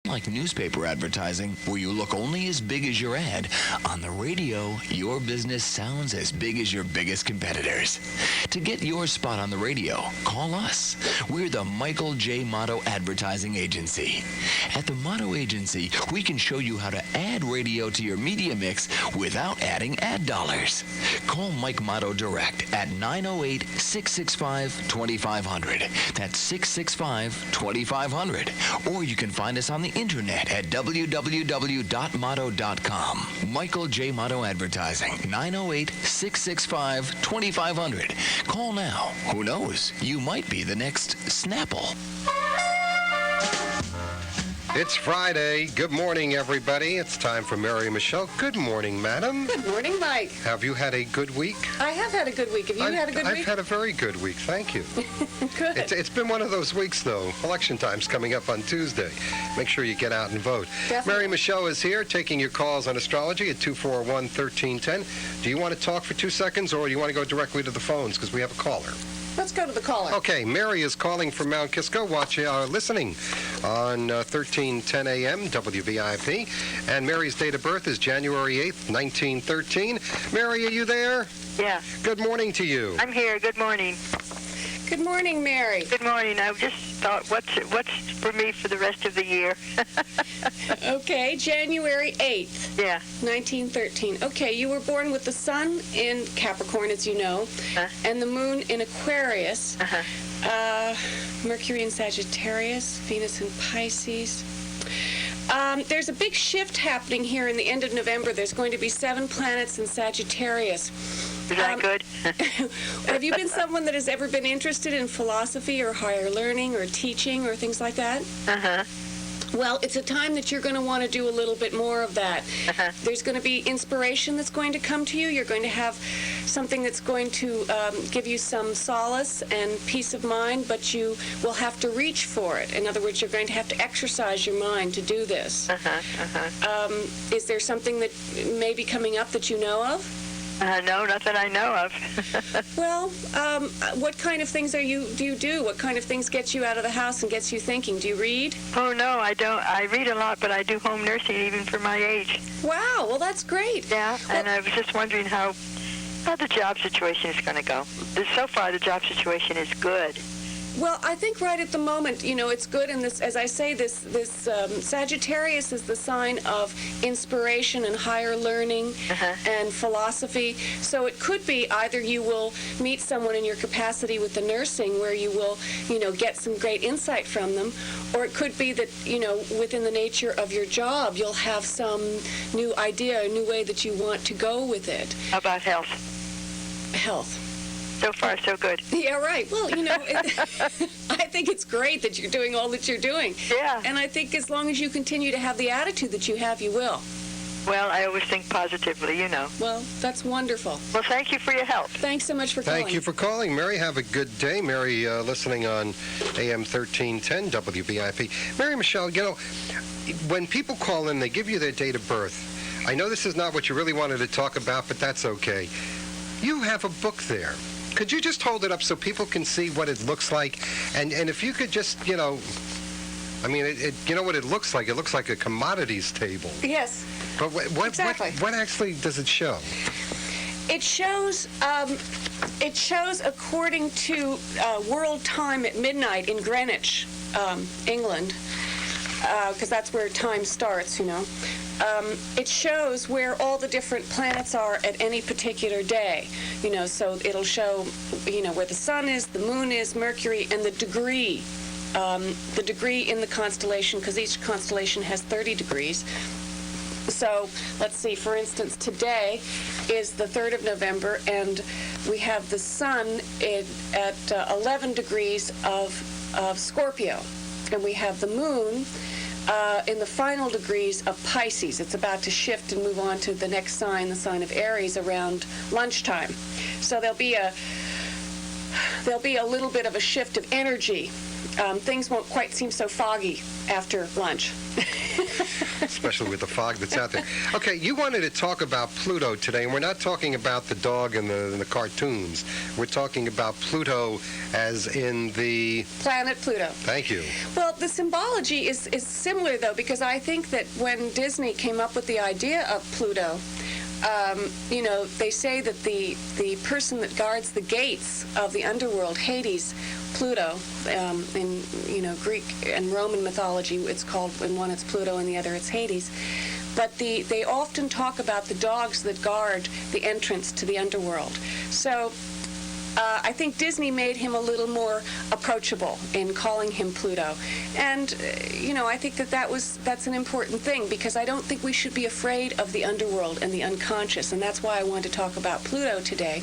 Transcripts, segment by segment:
Like newspaper advertising, where you look only as big as your ad, on the radio, your business sounds as big as your biggest competitors. To get your spot on the radio, call us. We're the Michael J. Motto Advertising Agency. At the Motto Agency, we can show you how to add radio to your media mix without adding ad dollars. Call Mike Motto direct at 908-665-2500. That's 665-2500. Or you can find us on the internet at www.motto.com. Michael J. Motto Advertising, 908-665-2500. Call now. Who knows? You might be the next Snapple. It's Friday. Good morning, everybody. It's time for Mary Michele. Good morning, madam. Good morning, Mike. Have you had a good week? I have had a good week. Have you had a good week? I've had a very good week. Thank you. Good. It's been one of those weeks, though. Election time's coming up on Tuesday. Make sure you get out and vote. Definitely. Mary Michele is here taking your calls on astrology at 241-1310. Do you want to talk for 2 seconds, or do you want to go directly to the phones because we have a caller? Let's go to the caller. Okay, Mary is calling from Mount Kisco, listening on 1310 AM, WVIP. And Mary's date of birth is January 8th, 1913. Mary, are you there? Yeah. Good morning to you. I'm here. Good morning. Good morning, Mary. Good morning. I just thought, what's for me for the rest of the year? Okay, January 8th, Yeah. 1913. Okay, you were born with the sun in Capricorn, as you know, and the moon in Aquarius, Mercury in Sagittarius, Venus in Pisces. There's a big shift happening here in the end of November. There's going to be 7 planets in Sagittarius. Is that good? Have you been someone that has ever been interested in philosophy or higher learning or teaching or things like that? Uh-huh. Well, it's a time that you're going to want to do a little bit more of that. There's going to be inspiration that's going to come to you. You're going to have something that's going to give you some solace and peace of mind, but you will have to reach for it. In other words, you're going to have to exercise your mind to do this. Is there something that may be coming up that you know of? No, not that I know of. Well, what kind of things do you do? What kind of things get you out of the house and gets you thinking? Do you read? Oh, no, I don't. I read a lot, but I do home nursing even for my age. Wow, well, that's great. Yeah, and I was just wondering how the job situation is going to go. So far, the job situation is good. Well, I think right at the moment, it's good. And this, as I say, this Sagittarius is the sign of inspiration and higher learning and philosophy. So it could be either you will meet someone in your capacity with the nursing where you will, get some great insight from them, or it could be that, within the nature of your job, you'll have some new idea, a new way that you want to go with it. How about health? Health. So far, so good. Yeah, right. Well, I think it's great that you're doing all that you're doing. Yeah. And I think as long as you continue to have the attitude that you have, you will. Well, I always think positively, Well, that's wonderful. Well, thank you for your help. Thanks so much for calling. Thank you for calling, Mary. Have a good day. Mary, listening on AM 1310 WVIP. Mary Michele, when people call in, they give you their date of birth. I know this is not what you really wanted to talk about, but that's okay. You have a book there. Could you just hold it up so people can see what it looks like? And if you could just, you know what it looks like? It looks like a commodities table. Yes. But Exactly. what actually does it show? It shows according to world time at midnight in Greenwich, England, because that's where time starts, It shows where all the different planets are at any particular day, so it'll show, where the sun is, the moon is, Mercury, and the degree in the constellation, because each constellation has 30 degrees. So let's see, for instance, today is the 3rd of November, and we have the sun at 11 degrees of Scorpio, and we have the moon in the final degrees of Pisces. It's about to shift and move on to the next sign, the sign of Aries, around lunchtime. So there'll be a little bit of a shift of energy things won't quite seem so foggy after lunch. Especially with the fog that's out there. Okay, you wanted to talk about Pluto today, and we're not talking about the dog and the cartoons. We're talking about Pluto as in the... Planet Pluto. Thank you. Well, the symbology is similar, though, because I think that when Disney came up with the idea of Pluto, they say that the person that guards the gates of the underworld, Hades, Pluto, in Greek and Roman mythology, it's called, in one it's Pluto and the other it's Hades. But they often talk about the dogs that guard the entrance to the underworld. So I think Disney made him a little more approachable in calling him Pluto. And, I think that's an important thing, because I don't think we should be afraid of the underworld and the unconscious. And that's why I wanted to talk about Pluto today,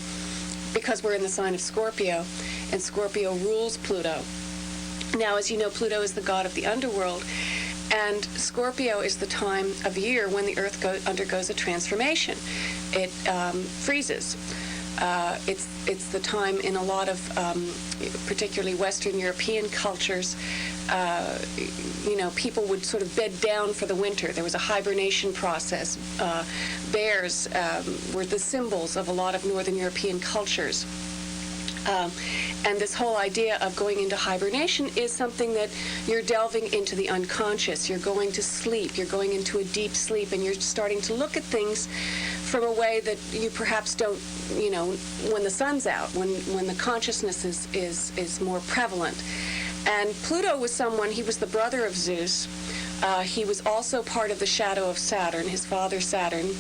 because we're in the sign of Scorpio, and Scorpio rules Pluto. Now, as you know, Pluto is the god of the underworld, and Scorpio is the time of year when the Earth undergoes a transformation. It freezes. It's the time in a lot of, particularly Western European cultures, people would sort of bed down for the winter. There was a hibernation process. Bears were the symbols of a lot of Northern European cultures. And this whole idea of going into hibernation is something that you're delving into the unconscious. You're going to sleep. You're going into a deep sleep, and you're starting to look at things from a way that you perhaps don't, when the sun's out, when the consciousness is more prevalent. And Pluto was he was the brother of Zeus. He was also part of the shadow of Saturn, his father Saturn,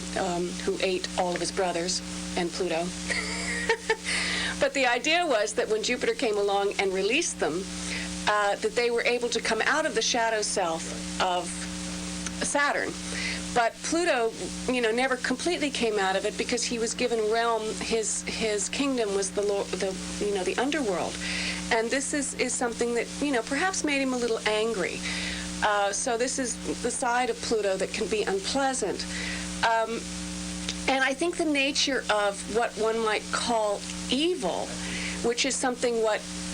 who ate all of his brothers, and Pluto. But the idea was that when Jupiter came along and released them, that they were able to come out of the shadow self of Saturn. But Pluto, never completely came out of it, because he was given realm. His kingdom was the underworld, and this is something that perhaps made him a little angry. So this is the side of Pluto that can be unpleasant. And I think the nature of what one might call evil, which is something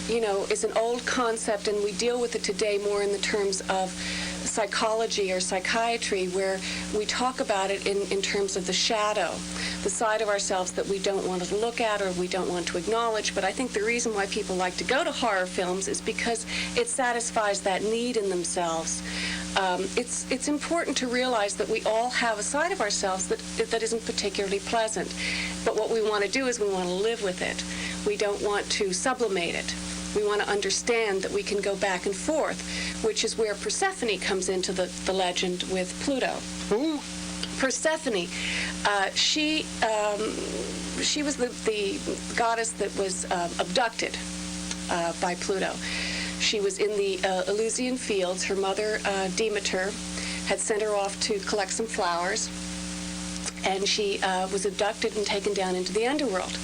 is an old concept, and we deal with it today more in the terms of psychology or psychiatry, where we talk about it in terms of the shadow, the side of ourselves that we don't want to look at or we don't want to acknowledge. But I think the reason why people like to go to horror films is because it satisfies that need in themselves. It's important to realize that we all have a side of ourselves that isn't particularly pleasant. But what we want to do is we want to live with it. We don't want to sublimate it. We want to understand that we can go back and forth, which is where Persephone comes into the legend with Pluto. Who? Persephone. She was the goddess that was abducted by Pluto. She was in the Elysian fields. Her mother, Demeter, had sent her off to collect some flowers, and she was abducted and taken down into the underworld.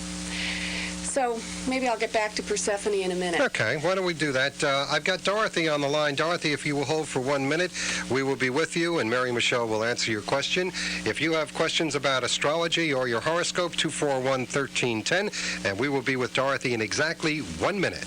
So maybe I'll get back to Persephone in a minute. Okay, why don't we do that? I've got Dorothy on the line. Dorothy, if you will hold for 1 minute, we will be with you, and Mary Michele will answer your question. If you have questions about astrology or your horoscope, 241-1310, and we will be with Dorothy in exactly 1 minute.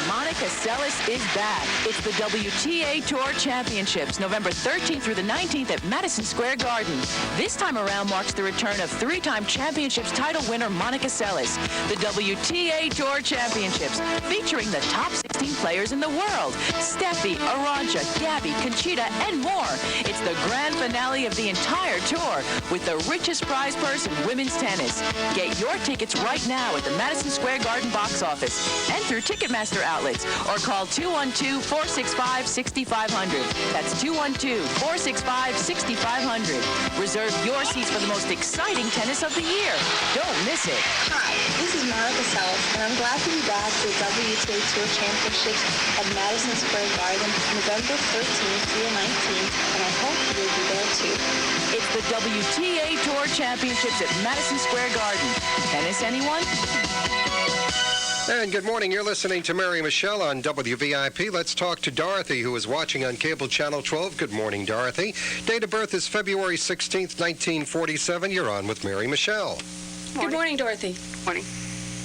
Monica Seles is back. It's the WTA Tour Championships, November 13th through the 19th at Madison Square Garden. This time around marks the return of three-time championships title winner Monica Seles. The WTA Tour Championships, featuring the top 16 players in the world: Steffi, Arantxa, Gabby, Conchita, and more. It's the grand finale of the entire tour, with the richest prize purse in women's tennis. Get your tickets right now at the Madison Square Garden box office and through Ticketmaster outlets, or call 212-465-6500. That's 212-465-6500. Reserve your seats for the most exciting tennis of the year. Don't miss it. Hi, this is Monica Seles, and I'm glad to be back to the WTA Tour Championships at Madison Square Garden, November 13th through the 19th, and I hope you'll be there too. It's the WTA Tour Championships at Madison Square Garden. Tennis, anyone? And good morning. You're listening to Mary Michele on WVIP. Let's talk to Dorothy, who is watching on cable channel 12. Good morning, Dorothy. Date of birth is February 16th, 1947. You're on with Mary Michele. Good morning, Dorothy. Morning.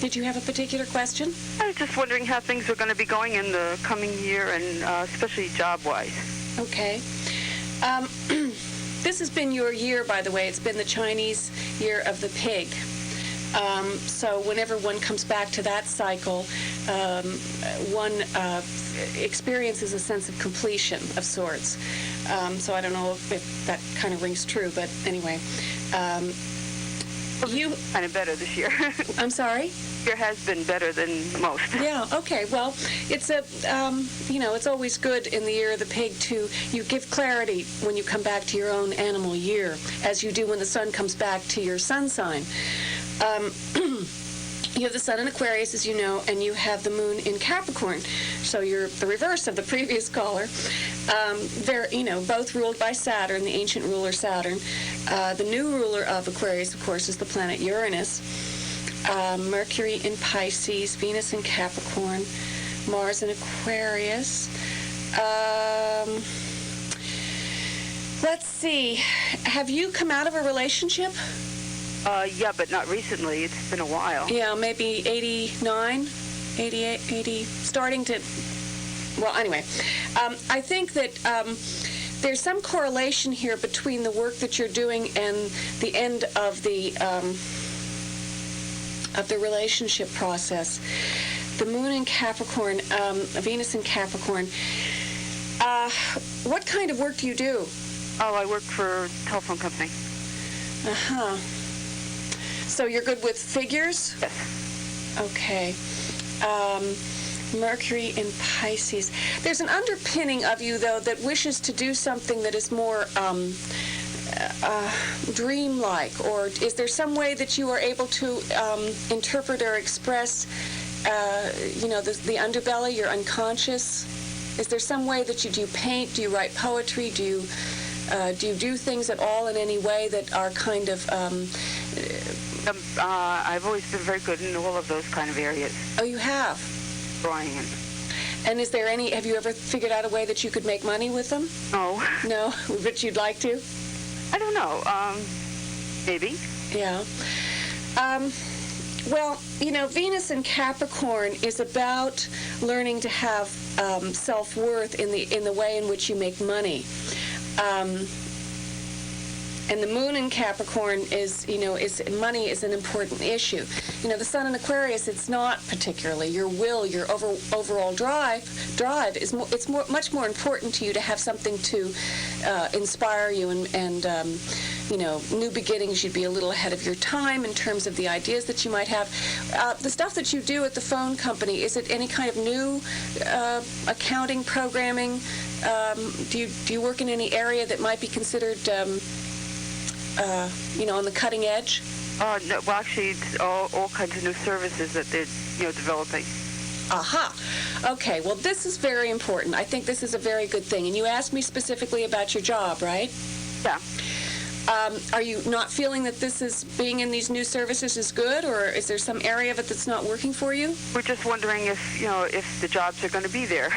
Did you have a particular question? I was just wondering how things are going to be going in the coming year, and especially job-wise. Okay. This has been your year, by the way. It's been the Chinese year of the pig. So whenever one comes back to that cycle, one experiences a sense of completion of sorts. So I don't know if that kind of rings true, but anyway. You kind of better this year. I'm sorry? Year has been better than most. Yeah, okay. Well, it's it's always good in the year of the pig you give clarity when you come back to your own animal year, as you do when the sun comes back to your sun sign. You have the sun in Aquarius, as you know, and you have the moon in Capricorn. So you're the reverse of the previous caller. They're, both ruled by Saturn, the ancient ruler Saturn. The new ruler of Aquarius, of course, is the planet Uranus. Mercury in Pisces, Venus in Capricorn, Mars in Aquarius. Let's see. Have you come out of a relationship? Yeah, but not recently. It's been a while. Yeah, maybe 89, 88, 80, starting to... Well, anyway, I think that there's some correlation here between the work that you're doing and the end of the relationship process. The moon in Capricorn, Venus in Capricorn. What kind of work do you do? Oh, I work for a telephone company. Uh-huh. So you're good with figures? Yes. Okay. Mercury in Pisces. There's an underpinning of you, though, that wishes to do something that is more dreamlike, or is there some way that you are able to interpret or express, the underbelly, your unconscious? Is there some way that do you paint? Do you write poetry? Do you do things at all in any way that are kind of... I've always been very good in all of those kind of areas. Oh, you have? Drawing. And is there have you ever figured out a way that you could make money with them? No. No? But you'd like to? I don't know. Maybe. Yeah. Well, Venus in Capricorn is about learning to have self-worth in the way in which you make money. And the moon in Capricorn is money is an important issue. The sun in Aquarius, it's not particularly. Your will, your overall drive is much more important to you to have something to inspire you and new beginnings. You'd be a little ahead of your time in terms of the ideas that you might have. The stuff that you do at the phone company, is it any kind of new accounting, programming? Do you work in any area that might be considered on the cutting edge? No, well, actually, it's all kinds of new services that they're developing. Aha. Okay, well, this is very important. I think this is a very good thing. And you asked me specifically about your job, right? Yeah. Are you not feeling that being in these new services is good, or is there some area of it that's not working for you? We're just wondering if the jobs are going to be there.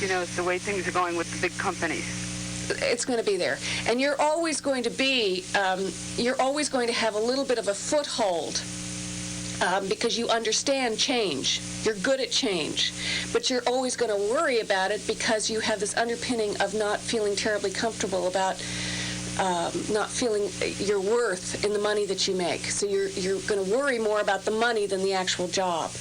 It's the way things are going with the big companies. It's going to be there. And you're always going to have a little bit of a foothold because you understand change. You're good at change. But you're always going to worry about it because you have this underpinning of not feeling terribly comfortable about not feeling your worth in the money that you make. So you're going to worry more about the money than the actual job.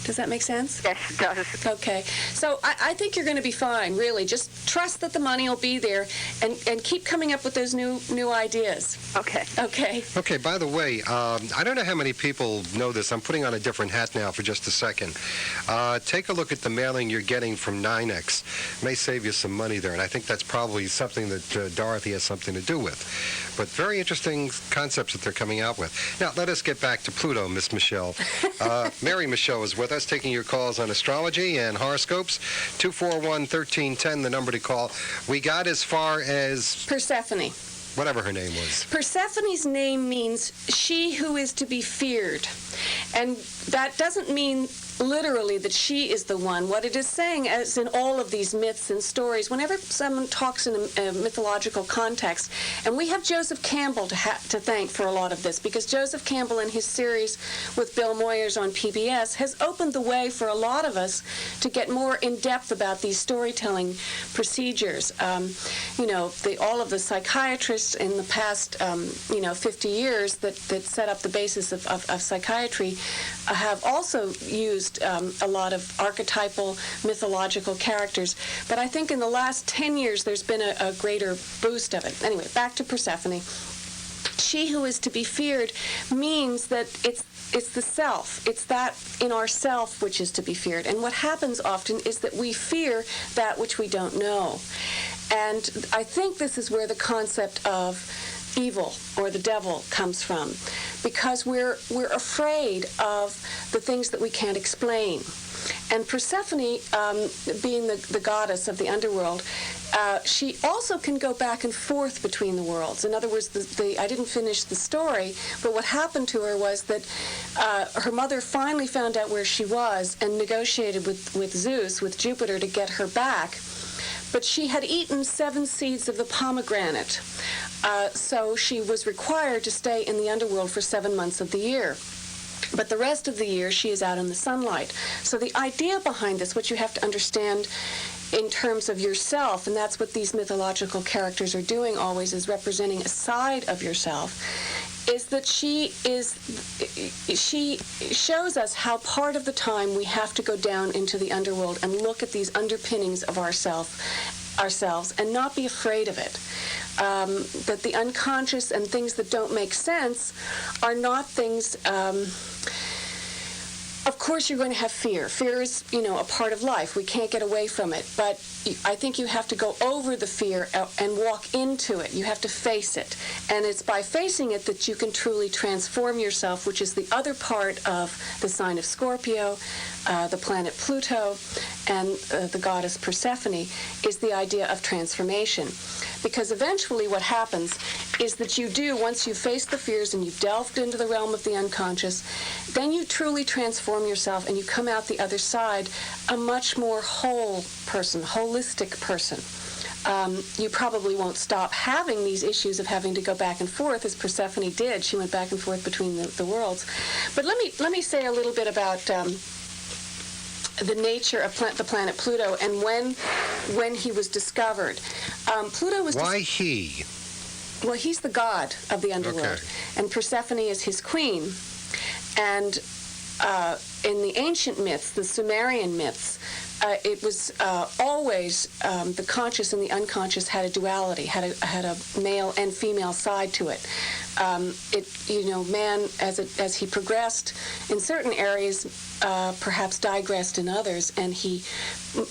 Does that make sense? Yes, it does. Okay. So I think you're going to be fine, really. Just trust that the money will be there and keep coming up with those new ideas. Okay. Okay. Okay, by the way, I don't know how many people know this. I'm putting on a different hat now for just a second. Take a look at the mailing you're getting from NYNEX. It may save you some money there, and I think that's probably something that Dorothy has something to do with. But very interesting concepts that they're coming out with. Now, let us get back to Pluto, Miss Michele. Mary Michele is with us, taking your calls on astrology and horoscopes. 241-1310, the number to call. We got as far as... Persephone. Whatever her name was. Persephone's name means she who is to be feared. And that doesn't mean literally that she is the one. What it is saying, as in all of these myths and stories, whenever someone talks in a mythological context, and we have Joseph Campbell to thank for a lot of this, because Joseph Campbell in his series with Bill Moyers on PBS has opened the way for a lot of us to get more in-depth about these storytelling procedures. All of the psychiatrists in the past 50 years that set up the basis of psychiatry have also used a lot of archetypal mythological characters. But I think in the last 10 years there's been a greater boost of it. Anyway, back to Persephone. She who is to be feared means that it's the self. It's that in ourself which is to be feared. And what happens often is that we fear that which we don't know. And I think this is where the concept of evil or the devil comes from, because we're afraid of the things that we can't explain. And Persephone, being the goddess of the underworld, she also can go back and forth between the worlds. In other words, I didn't finish the story, but what happened to her was that her mother finally found out where she was and negotiated with Zeus, with Jupiter, to get her back. But she had eaten 7 seeds of the pomegranate, so she was required to stay in the underworld for 7 months of the year. But the rest of the year, she is out in the sunlight. So the idea behind this, what you have to understand in terms of yourself, and that's what these mythological characters are doing always, is representing a side of yourself, is that she shows us how part of the time we have to go down into the underworld and look at these underpinnings of ourselves and not be afraid of it. That the unconscious and things that don't make sense are not things. Of course, you're going to have fear. Fear is, a part of life. We can't get away from it. But I think you have to go over the fear and walk into it. You have to face it. And it's by facing it that you can truly transform yourself, which is the other part of the sign of Scorpio, the planet Pluto, and the goddess Persephone, is the idea of transformation. Because eventually what happens is that you do, once you've faced the fears and you've delved into the realm of the unconscious, then you truly transform yourself and you come out the other side a much more whole person, holistic person. You probably won't stop having these issues of having to go back and forth, as Persephone did. She went back and forth between the worlds. But let me say a little bit about the nature of the planet Pluto and when he was discovered. Pluto was... Why he? Well, he's the god of the underworld, okay. And Persephone is his queen. And in the ancient myths, the Sumerian myths, it was always the conscious and the unconscious had a duality, had a male and female side to it. Man, as he progressed in certain areas, perhaps digressed in others, and he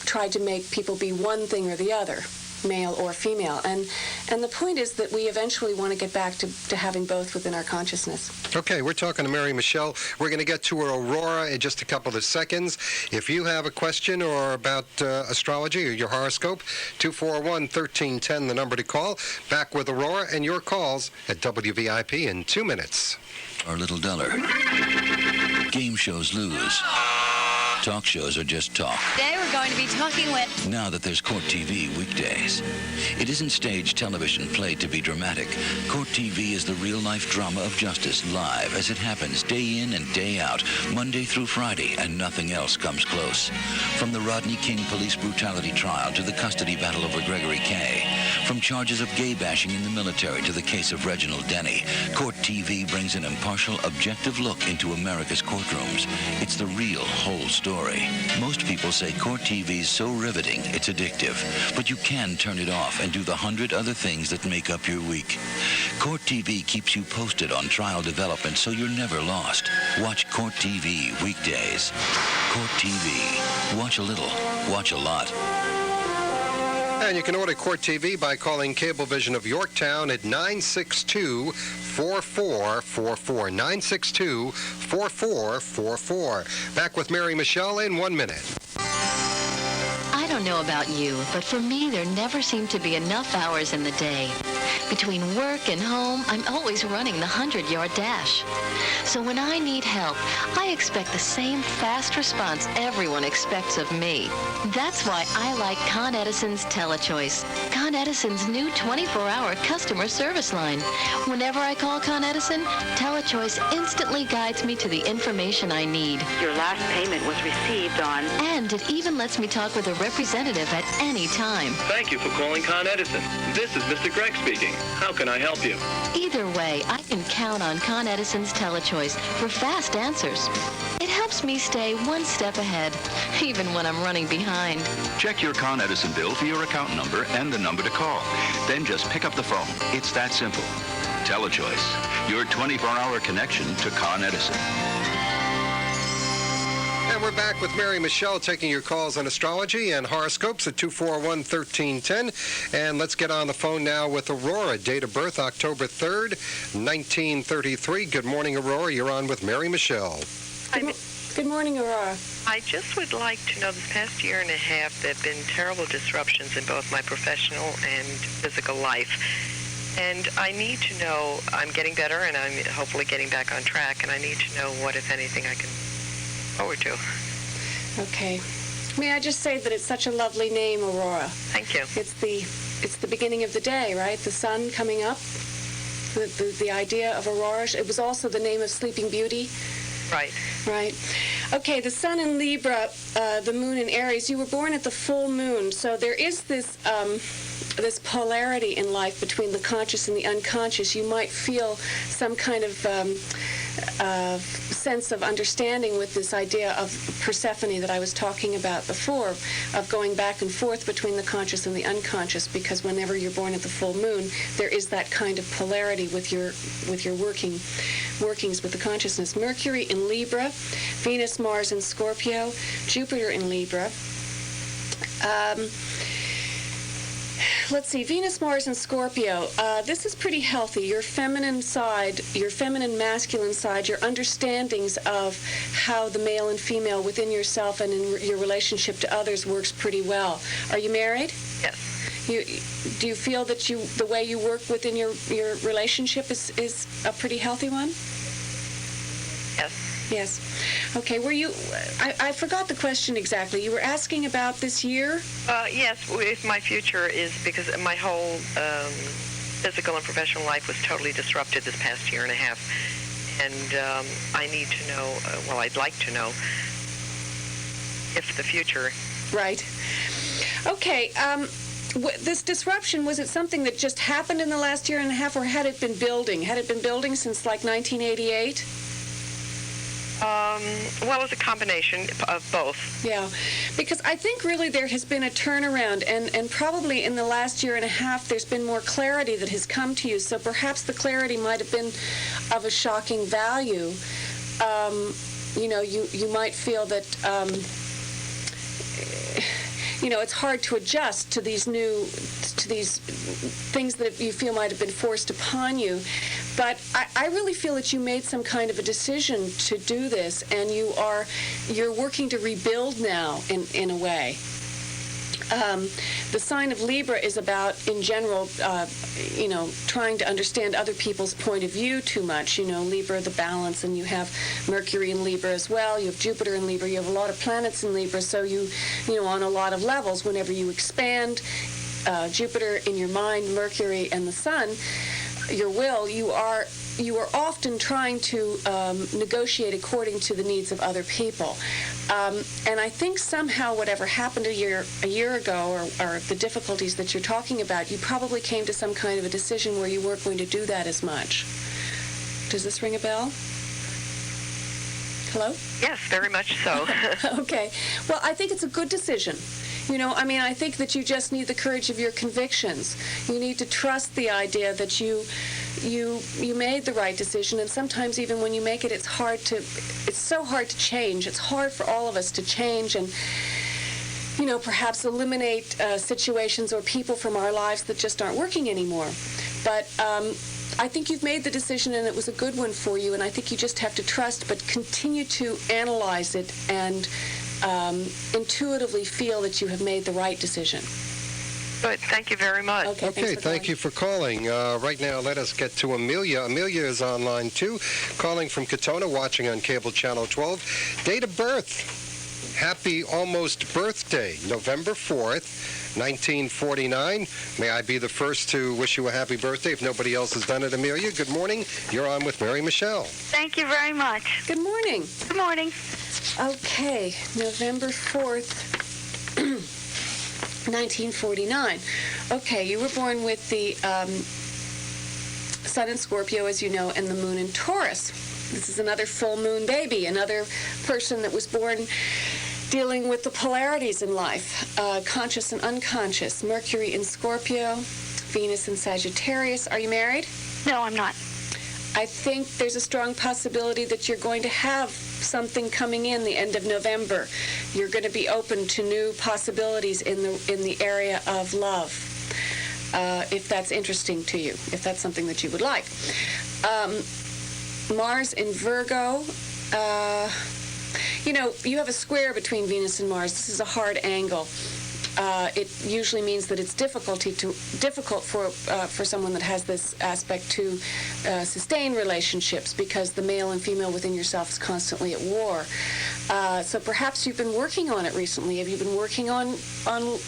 tried to make people be one thing or the other, male or female. And the point is that we eventually want to get back to having both within our consciousness. Okay, we're talking to Mary Michele. We're going to get to Aurora in just a couple of seconds. If you have a question or about astrology or your horoscope, 241-1310, the number to call. Back with Aurora and your calls at WVIP in 2 minutes. Are a little duller. Game shows lose. Talk shows are just talk. Today we're going to be talking with... Now that there's Court TV weekdays. It isn't stage television played to be dramatic. Court TV is the real-life drama of justice, live as it happens day in and day out, Monday through Friday, and nothing else comes close. From the Rodney King police brutality trial to the custody battle over Gregory K. From charges of gay bashing in the military to the case of Reginald Denny, Court TV brings an impartial, objective look into America's courtrooms. It's the real whole story. Most people say Court TV's so riveting, it's addictive. But you can turn it off and do the 100 other things that make up your week. Court TV keeps you posted on trial development so you're never lost. Watch Court TV weekdays. Court TV. Watch a little. Watch a lot. And you can order Court TV by calling Cablevision of Yorktown at 962-4444. 962-4444. Back with Mary Michele in 1 minute. I don't don't know about you, but for me, there never seem to be enough hours in the day. Between work and home, I'm always running the 100-yard dash. So when I need help, I expect the same fast response everyone expects of me. That's why I like Con Edison's TeleChoice, Con Edison's new 24-hour customer service line. Whenever I call Con Edison, TeleChoice instantly guides me to the information I need. Your last payment was received on... And it even lets me talk with a representative at any time. Thank you for calling Con Edison. This is Mr. Gregg speaking. How can I help you? Either way, I can count on Con Edison's TeleChoice for fast answers. It helps me stay one step ahead, even when I'm running behind. Check your Con Edison bill for your account number and the number to call. Then just pick up the phone. It's that simple. TeleChoice, your 24-hour connection to Con Edison. And we're back with Mary Michele taking your calls on astrology and horoscopes at 241-1310. And let's get on the phone now with Aurora. Date of birth, October 3rd, 1933. Good morning, Aurora. You're on with Mary Michele. Good morning, Aurora. I just would like to know, this past year and a half, there have been terrible disruptions in both my professional and physical life. And I need to know, I'm getting better and I'm hopefully getting back on track, and I need to know what, if anything, I can forward to. Okay. May I just say that it's such a lovely name, Aurora. Thank you. It's the beginning of the day, right? The sun coming up. The idea of Aurora. It was also the name of Sleeping Beauty. Right. Right. Okay, the sun in Libra, the moon in Aries. You were born at the full moon, so there is this this polarity in life between the conscious and the unconscious. You might feel some kind of sense of understanding with this idea of Persephone that I was talking about before, of going back and forth between the conscious and the unconscious, because whenever you're born at the full moon, there is that kind of polarity with your workings with the consciousness. Mercury in Libra, Venus, Mars in Scorpio, Jupiter in Libra. Let's see, Venus, Mars, and Scorpio. This is pretty healthy. Your feminine side, your feminine masculine side, your understandings of how the male and female within yourself and in your relationship to others works pretty well. Are you married? Yes. Do you feel that the way you work within your relationship is a pretty healthy one? Yes. Yes. Okay, I forgot the question exactly. You were asking about this year? Yes, if my future is, because my whole physical and professional life was totally disrupted this past year and a half. And I need to know, I'd like to know if the future... Right. Okay, this disruption, was it something that just happened in the last year and a half, or had it been building? Had it been building since like 1988? It was a combination of both. Yeah, because I think really there has been a turnaround, and probably in the last year and a half there's been more clarity that has come to you, so perhaps the clarity might have been of a shocking value. You might feel that, it's hard to adjust to these things that you feel might have been forced upon you. But I really feel that you made some kind of a decision to do this, and you're working to rebuild now in a way. The sign of Libra is about, in general, trying to understand other people's point of view too much. Libra, the balance, and you have Mercury in Libra as well. You have Jupiter in Libra. You have a lot of planets in Libra, so on a lot of levels, whenever you expand Jupiter in your mind, Mercury, and the Sun, your will, you are often trying to negotiate according to the needs of other people. And I think somehow whatever happened a year ago, or the difficulties that you're talking about, you probably came to some kind of a decision where you weren't going to do that as much. Does this ring a bell? Hello? Yes, very much so. Okay. Well, I think it's a good decision. I think that you just need the courage of your convictions. You need to trust the idea that you made the right decision, and sometimes even when you make it, it's so hard to change. It's hard for all of us to change and, perhaps eliminate situations or people from our lives that just aren't working anymore. But I think you've made the decision, and it was a good one for you, and I think you just have to trust, but continue to analyze it and intuitively feel that you have made the right decision. Good. Thank you very much. Okay, thank you for calling. Right now, let us get to Amelia. Amelia is online, too, calling from Katona, watching on Cable Channel 12. Date of birth. Happy almost birthday, November 4th, 1949. May I be the first to wish you a happy birthday if nobody else has done it, Amelia. Good morning. You're on with Mary Michele. Thank you very much. Good morning. Good morning. Okay, November 4th, 1949. Okay, you were born with the Sun in Scorpio, as you know, and the Moon in Taurus. This is another full moon baby, another person that was born dealing with the polarities in life, conscious and unconscious. Mercury in Scorpio, Venus in Sagittarius. Are you married? No, I'm not. I think there's a strong possibility that you're going to have something coming in the end of November. You're going to be open to new possibilities in the area of love, if that's interesting to you, if that's something that you would like. Mars in Virgo. You have a square between Venus and Mars. This is a hard angle. It usually means that it's difficult for someone that has this aspect to sustain relationships, because the male and female within yourself is constantly at war. So perhaps you've been working on it recently. Have you been working on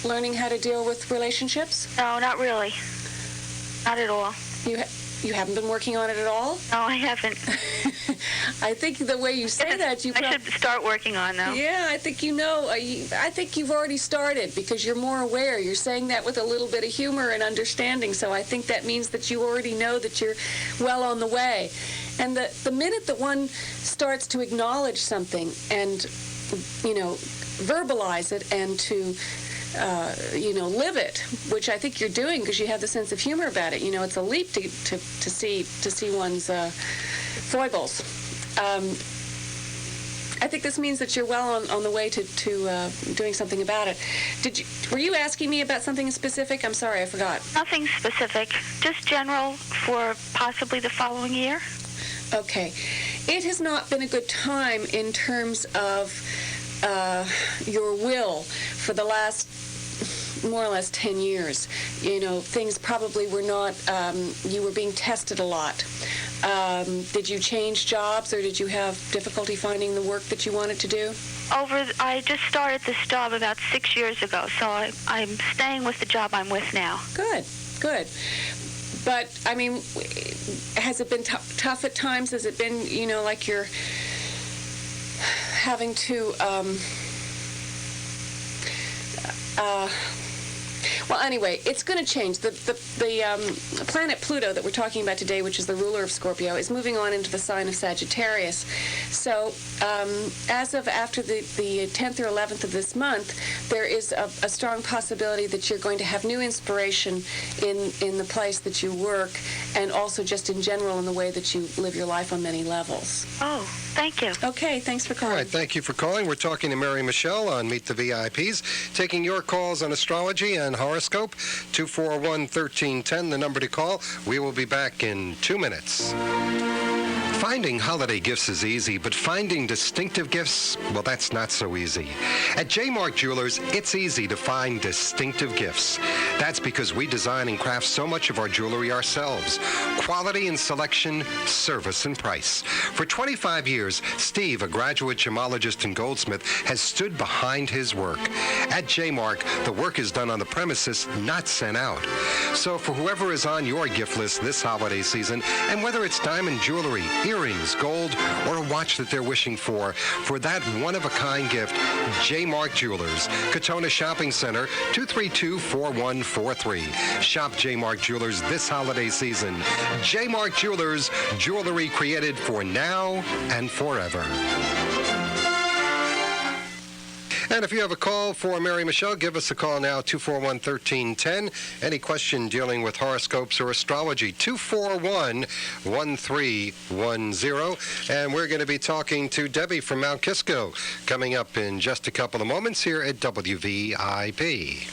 learning how to deal with relationships? No, not really. Not at all. You haven't been working on it at all? No, I haven't. I think the way you say that, I should start working on now. Yeah, I think you know. I think you've already started, because you're more aware. You're saying that with a little bit of humor and understanding, so I think that means that you already know that you're well on the way. And the minute that one starts to acknowledge something and, verbalize it and to live it, which I think you're doing because you have the sense of humor about it. It's a leap to see one's foibles. I think this means that you're well on the way to doing something about it. Were you asking me about something specific? I'm sorry, I forgot. Nothing specific, just general for possibly the following year. Okay. It has not been a good time in terms of your will for the last more or less 10 years. Things probably were not, you were being tested a lot. Did you change jobs, or did you have difficulty finding the work that you wanted to do? I just started this job about 6 years ago, so I'm staying with the job I'm with now. Good. But, has it been tough at times? Has it been, like you're having to, well, anyway, it's going to change. The planet Pluto that we're talking about today, which is the ruler of Scorpio, is moving on into the sign of Sagittarius. So as of after the 10th or 11th of this month, there is a strong possibility that you're going to have new inspiration in the place that you work, and also just in general in the way that you live your life on many levels. Oh, thank you. Okay, thanks for calling. All right, thank you for calling. We're talking to Mary Michele on Meet the VIPs, taking your calls on astrology and horoscope. 241-1310, the number to call. We will be back in 2 minutes. Finding holiday gifts is easy, but finding distinctive gifts, well, that's not so easy. At J. Mark Jewelers, it's easy to find distinctive gifts. That's because we design and craft so much of our jewelry ourselves. Quality and selection, service and price. For 25 years, Steve, a graduate gemologist and goldsmith, has stood behind his work. At J. Mark, the work is done on the premises, not sent out. So for whoever is on your gift list this holiday season, and whether it's diamond jewelry, earrings, gold, or a watch that they're wishing for that one-of-a-kind gift, J. Mark Jewelers, Katona Shopping Center, 232-4143. Shop J. Mark Jewelers this holiday season. J. Mark Jewelers, jewelry created for now and forever. And if you have a call for Mary Michele, give us a call now, 241-1310. Any question dealing with horoscopes or astrology, 241-1310. And we're going to be talking to Debbie from Mount Kisco coming up in just a couple of moments here at WVIP.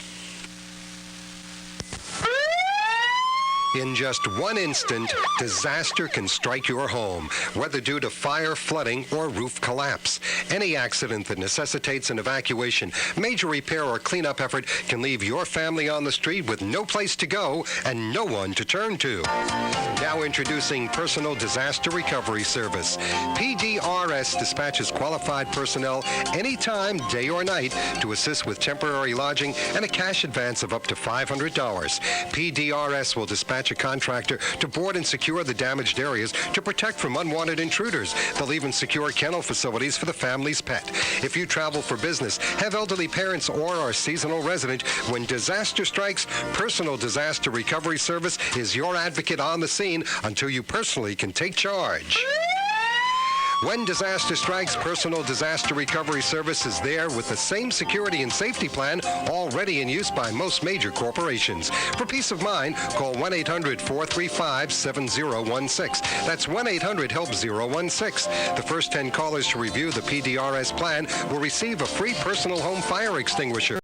In just one instant, disaster can strike your home, whether due to fire, flooding, or roof collapse. Any accident that necessitates an evacuation, major repair, or cleanup effort can leave your family on the street with no place to go and no one to turn to. Now introducing Personal Disaster Recovery Service. PDRS dispatches qualified personnel anytime, day or night, to assist with temporary lodging and a cash advance of up to $500. PDRS will dispatch a contractor to board and secure the damaged areas to protect from unwanted intruders. They'll even secure kennel facilities for the family's pet. If you travel for business, have elderly parents, or are a seasonal resident, when disaster strikes, Personal Disaster Recovery Service is your advocate on the scene until you personally can take charge. When disaster strikes, Personal Disaster Recovery Service is there with the same security and safety plan already in use by most major corporations. For peace of mind, call 1-800-435-7016. That's 1-800-HELP-016. The first 10 callers to review the PDRS plan will receive a free personal home fire extinguisher.